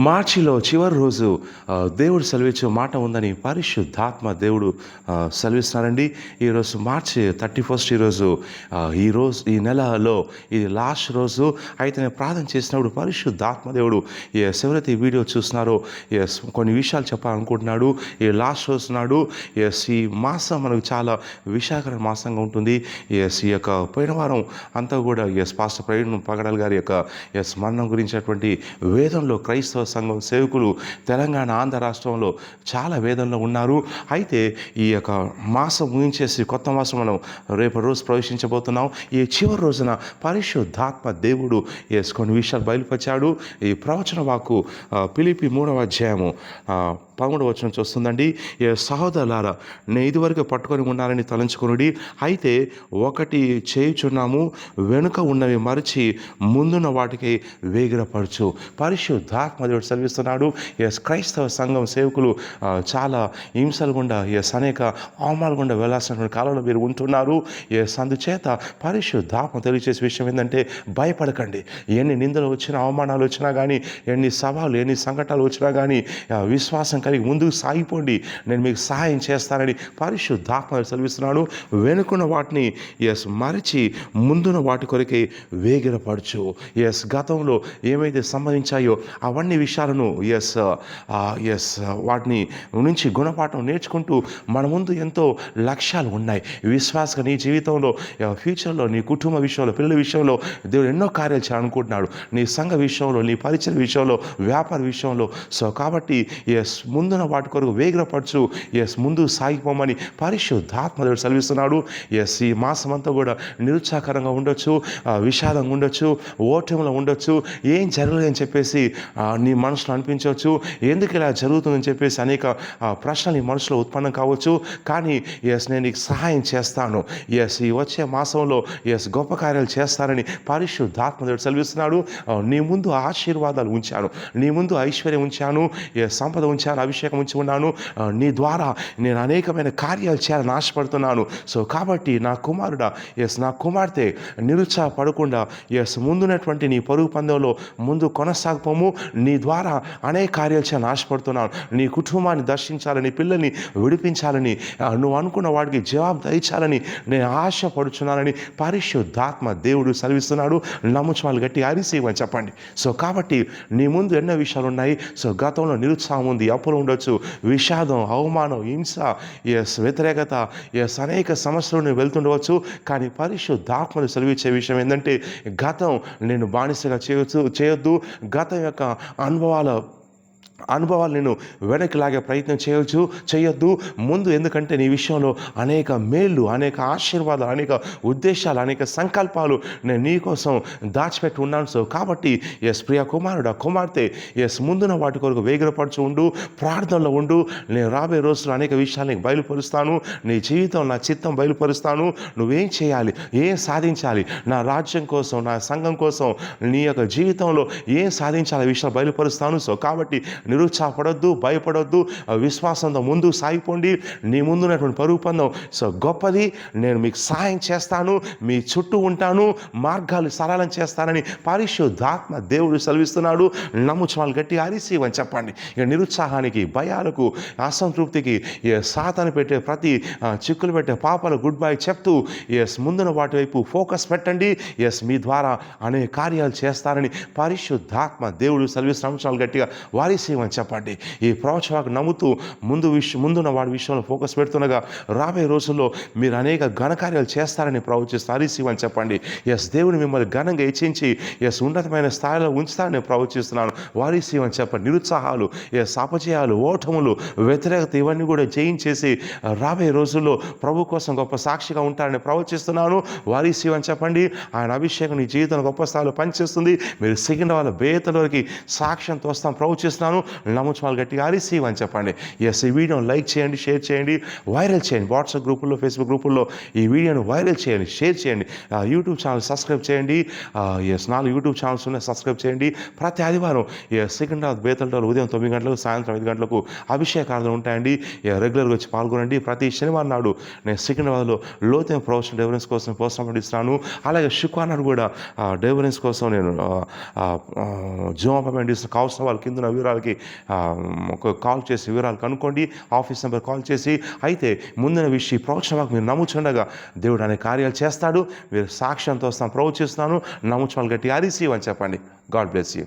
మార్చిలో చివరి రోజు దేవుడు సెలవిచ్చే మాట ఉందని పరిశుద్ధాత్మ దేవుడు సెలవిస్తున్నారండి. ఈరోజు మార్చి 31 ఈ నెలలో ఇది లాస్ట్ రోజు. అయితే నేను ప్రార్థన చేసినప్పుడు పరిశుద్ధాత్మ దేవుడు ఎవరైతే ఈ వీడియో చూస్తున్నారో కొన్ని విషయాలు చెప్పాలనుకుంటున్నాడు. ఈ లాస్ట్ రోజు నాడు ఈ మాసం మనకు చాలా విశాఖ మాసంగా ఉంటుంది. ఈ యొక్క పోయిన వారం అంతా కూడా పాస్టర్ ప్రవీణ్ పగడాల్ గారి యొక్క మరణం గురించినటువంటి వేదంలో క్రైస్తవ సంఘం సేవకులు తెలంగాణ ఆంధ్ర రాష్ట్రంలో చాలా వేదనలో ఉన్నారు. అయితే ఈ యొక్క మాసం ముగించేసి కొత్త మాసం మనం రేపు రోజు ప్రవేశించబోతున్నాం. ఈ చివరి రోజున పరిశుద్ధాత్మ దేవుడు కొన్ని విషయాలు బయలుపరిచాడు. ఈ ప్రవచన వాక్కు ఫిలిప్పీ 3వ అధ్యాయము 13వ వచనం చూస్తుందండి. సహోదరులారా, నేను ఇదివరకు పట్టుకొని ఉన్నారని తలంచుకొనుడి. అయితే ఒకటి చేయుచున్నాము, వెనుక ఉన్నవి మరచి ముందున్న వాటికి వేగిరపరచు. పరిశుద్ధాత్మ దేవుడు సెలవిస్తున్నాడు. క్రైస్తవ సంఘం సేవకులు చాలా హింసలు గుండా అనేక అవమానాలు గుండా వెళ్ళాల్సినటువంటి కాలంలో మీరు ఉంటున్నారు. అందుచేత పరిశుద్ధాత్మ తెలియజేసే విషయం ఏంటంటే, భయపడకండి. ఎన్ని నిందలు వచ్చినా, అవమానాలు వచ్చినా కానీ, ఎన్ని సవాళ్ళు, ఎన్ని సంకటాలు వచ్చినా కానీ విశ్వాసం కలిగి ముందుకు సాగిపోండి, నేను మీకు సహాయం చేస్తానని పరిశుద్ధాత్మ సెలవిస్తున్నాడు. వెనుకున్న వాటిని మరిచి ముందున్న వాటి కొరకే వేగిరపరచు. గతంలో ఏమైతే సంబంధించాయో అవన్నీ విషయాలను వాటిని నుంచి గుణపాఠం నేర్చుకుంటూ మన ముందు ఎంతో లక్ష్యాలు ఉన్నాయి. విశ్వాసంగా నీ జీవితంలో ఫ్యూచర్లో నీ కుటుంబ విషయంలో, పిల్లల విషయంలో దేవుడు ఎన్నో కార్యాలు చేయాలనుకుంటున్నాడు. నీ సంఘ విషయంలో, నీ పరిచయ విషయంలో, వ్యాపార విషయంలో. కాబట్టి ముందున వాటి కొరకు వేగిరపరచు. ముందు సాగిపోమని పరిశుద్ధాత్మ దేవుడు సెలవిస్తున్నాడు. ఈ మాసం అంతా కూడా నిరుత్సాహకరంగా ఉండొచ్చు, విషాదంగా ఉండొచ్చు, ఓటమిలో ఉండొచ్చు, ఏం జరగలేదని చెప్పేసి నీ మనసులో అనిపించవచ్చు. ఎందుకు ఇలా జరుగుతుందని చెప్పేసి అనేక ప్రశ్నలు నీ మనసులో ఉత్పన్నం కావచ్చు. కానీ నేను నీకు సహాయం చేస్తాను. ఈ వచ్చే మాసంలో గొప్ప కార్యాలు చేస్తానని పరిశుద్ధాత్మ దేవుడు సెలవిస్తున్నాడు. నీ ముందు ఆశీర్వాదాలు ఉంచాను, నీ ముందు ఐశ్వర్యం ఉంచాను, సంపద ఉంచాను, అభిషేకం ఉంచి ఉన్నాను. నీ ద్వారా నేను అనేకమైన కార్యాలు చేయాలని ఆశపడుతున్నాను. కాబట్టి నా కుమారుడా, నా కుమార్తె, నిరుత్సాహపడకుండా ముందున్నటువంటి నీ పరుగు పందెంలో ముందు కొనసాగిపోము. నీ ద్వారా అనేక కార్యాలు చేయాలని ఆశపడుతున్నాను. నీ కుటుంబాన్ని దర్శించాలని, పిల్లల్ని విడిపించాలని, నువ్వు అనుకున్న వాడికి జవాబు దయచాలని నేను ఆశపడుచున్నానని పరిశుద్ధాత్మ దేవుడు సెలవిస్తున్నాడు. నమ్ముచు వాళ్ళు గట్టి అరిసేవని చెప్పండి. కాబట్టి నీ ముందు ఎన్నో విషయాలు ఉన్నాయి. గతంలో నిరుత్సాహం ఉంది, అప్పులు ఉండొచ్చు, విషాదం, అవమానం, హింస, వ్యతిరేకత, అనేక సమస్యలు వెళ్తుండవచ్చు. కానీ పరిశుద్ధాత్మను సెలవిచ్చే విషయం ఏంటంటే, గతం నేను బానిసగా చేయొద్దు. గతం యొక్క అనుభవాలు నేను వెనక్కి లాగే ప్రయత్నం చేయొద్దు ముందు. ఎందుకంటే నీ విషయంలో అనేక మేళ్ళు, అనేక ఆశీర్వాదాలు, అనేక ఉద్దేశాలు, అనేక సంకల్పాలు నేను నీ కోసం దాచిపెట్టి ఉన్నాను. కాబట్టి ప్రియ కుమారుడు, కుమార్తె, ముందున వాటి కొరకు వేగిరపరచు ఉండు, ప్రార్థనలో ఉండు. నేను రాబోయే రోజుల్లో అనేక విషయాలు నీకు బయలుపరుస్తాను. నీ జీవితం, నా చిత్తం బయలుపరుస్తాను. నువ్వేం చేయాలి, ఏం సాధించాలి, నా రాజ్యం కోసం, నా సంఘం కోసం, నీ యొక్క జీవితంలో ఏం సాధించాలి విషయాలు బయలుపరుస్తాను. కాబట్టి నిరుత్సాహపడొద్దు, భయపడొద్దు, విశ్వాసంతో ముందు సాగిపోండి. నీ ముందున్నటువంటి పరుగు పందెం గొప్పది. నేను మీకు సహాయం చేస్తాను, మీ చుట్టూ ఉంటాను, మార్గాలు సరళం చేస్తానని పరిశుద్ధాత్మ దేవుడు సెలవిస్తున్నాడు. నమ్ముచు గట్టి అరిసివని చెప్పండి. నిరుత్సాహానికి, భయాలకు, అసంతృప్తికి సాతాను పెట్టే ప్రతి చిక్కులు పెట్టే పాపాలు గుడ్ బై చెప్తూ ముందున్న వాటి వైపు ఫోకస్ పెట్టండి. మీ ద్వారా అనేక కార్యాలు చేస్తారని పరిశుద్ధాత్మ దేవుడు సెలవిస్తున్నాడు. గట్టిగా వారిసేవని చెప్పండి. ఈ ప్రవచనాలకు నమ్ముతూ ముందున్న వాడి విషయంలో ఫోకస్ పెడుతుండగా రాబోయే రోజుల్లో మీరు అనేక ఘనకార్యాలు చేస్తారని ప్రవచిస్తారు. హరిశివని చెప్పండి. దేవుని మిమ్మల్ని ఘనంగా హెచ్చించి ఉన్నతమైన స్థాయిలో ఉంచుతారని ప్రవచిస్తున్నాను. వారిశివని చెప్పండి. నిరుత్సాహాలు, అపజయాలు, ఓటములు, వ్యతిరేకత ఇవన్నీ కూడా జయించేసి రాబోయే రోజుల్లో ప్రభు కోసం గొప్ప సాక్షిగా ఉంటారని ప్రవచిస్తున్నాను. వారిశివని చెప్పండి. ఆయన అభిషేకం నీ జీవితంలో గొప్ప స్థాయిలో పనిచేస్తుంది. మీరు సిగిన వాళ్ళ బేతలోకి సాక్ష్యంతో వస్తాం ప్రవచిస్తున్నాను. నమ్ముచు వాళ్ళు గట్టిగా రిసీవ్ అని చెప్పండి. ఎస్, ఈ వీడియోని లైక్ చేయండి, షేర్ చేయండి, వైరల్ చేయండి. వాట్సాప్ గ్రూపుల్లో, ఫేస్బుక్ గ్రూపుల్లో ఈ వీడియోని వైరల్ చేయండి, షేర్ చేయండి. యూట్యూబ్ ఛానల్ సబ్స్క్రైబ్ చేయండి. ఎస్, 4 యూట్యూబ్ ఛానల్స్ ఉన్నాయి, సబ్స్క్రైబ్ చేయండి. ప్రతి ఆదివారం సికింద్రాబాద్ బేతల్టోలు ఉదయం 9 గంటలకు, సాయంత్రం 5 గంటలకు అభిషేకాలు ఉంటాయండి. రెగ్యులర్గా వచ్చి పాల్గొనండి. ప్రతి శనివారం నాడు నేను సికింద్రాబాద్లో లోతైన ప్రొఫెషనల్ డెలివరెన్స్ కోసం పోస్ట్ ఇస్తున్నాను. అలాగే శుక్రవారం నాడు కూడా డెలివరెన్స్ కోసం నేను జూమ్ అపాయింట్మెంట్ ఇస్తున్నాను. కావాల్సిన వాళ్ళు కింద వివరాలకి ఒక కాల్ చేసి వివరాలు కనుక్కోండి. ఆఫీస్ నెంబర్ కాల్ చేసి. అయితే ముందున విషయం ప్రవచనకు మీరు నమ్ముచుండగా దేవుడు అనే కార్యాలు చేస్తాడు. మీరు సాక్ష్యంతో వస్తాను, ప్రవచిస్తున్నాను, నమ్ముచు వాళ్ళు గట్టిగా రిసీవ్ అని చెప్పండి. God bless you.